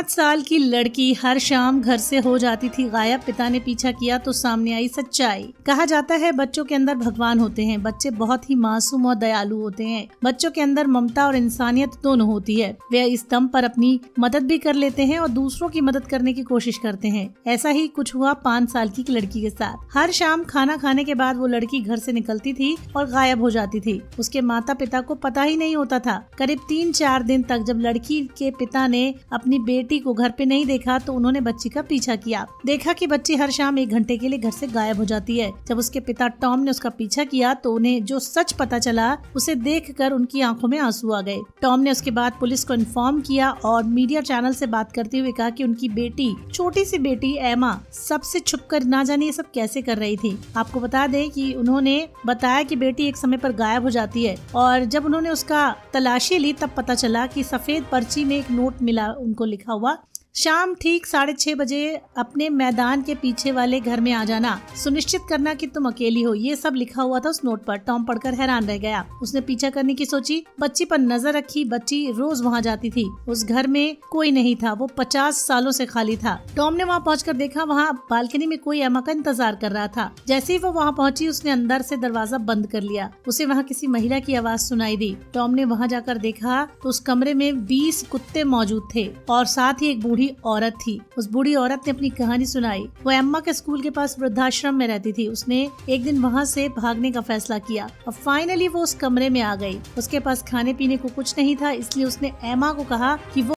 5 साल की लड़की हर शाम घर से हो जाती थी गायब। पिता ने पीछा किया तो सामने आई सच्चाई। कहा जाता है बच्चों के अंदर भगवान होते हैं। बच्चे बहुत ही मासूम और दयालु होते हैं। बच्चों के अंदर ममता और इंसानियत दोनों होती है। वे इस दम पर अपनी मदद भी कर लेते हैं और दूसरों की मदद करने की कोशिश करते हैं। ऐसा ही कुछ हुआ 5 साल की लड़की के साथ। हर शाम खाना खाने के बाद वो लड़की घर से निकलती थी और गायब हो जाती थी। उसके माता पिता को पता ही नहीं होता था। करीब 3-4 दिन तक जब लड़की के पिता ने अपनी बेटी को घर पे नहीं देखा तो उन्होंने बच्ची का पीछा किया। देखा कि बच्ची हर शाम 1 घंटे के लिए घर से गायब हो जाती है। जब उसके पिता टॉम ने उसका पीछा किया तो उन्हें जो सच पता चला उसे देखकर उनकी आंखों में आंसू आ गए। टॉम ने उसके बाद पुलिस को इन्फॉर्म किया और मीडिया चैनल से बात करते हुए कहा कि उनकी बेटी, छोटी सी बेटी एमा, सबसे छुपकर ना जाने ये सब कैसे कर रही थी। आपको बता दें कि उन्होंने बताया कि बेटी एक समय पर गायब हो जाती है और जब उन्होंने उसका तलाशी ली तब पता चला कि सफेद पर्ची में एक नोट मिला उनको लिखा हुआ, शाम ठीक 6:30 बजे अपने मैदान के पीछे वाले घर में आ जाना, सुनिश्चित करना कि तुम अकेली हो। ये सब लिखा हुआ था उस नोट पर। टॉम पढ़कर हैरान रह गया। उसने पीछा करने की सोची, बच्ची पर नजर रखी। बच्ची रोज वहाँ जाती थी। उस घर में कोई नहीं था। वो 50 सालों से खाली था। टॉम ने वहाँ पहुंचकर देखा वहाँ बालकनी में कोई एमा का इंतजार कर रहा था। जैसे ही वो वहाँ पहुंची उसने अंदर से दरवाजा बंद कर लिया। उसे वहाँ किसी महिला की आवाज सुनाई दी। टॉम ने वहाँ जाकर देखा तो उस कमरे में 20 कुत्ते मौजूद थे और साथ ही एक बूढ़ी औरत थी। उस बूढ़ी औरत ने अपनी कहानी सुनाई। वो एम्मा के स्कूल के पास वृद्धाश्रम में रहती थी। उसने एक दिन वहाँ से भागने का फैसला किया और फाइनली वो उस कमरे में आ गई। उसके पास खाने पीने को कुछ नहीं था, इसलिए उसने एम्मा को कहा कि वो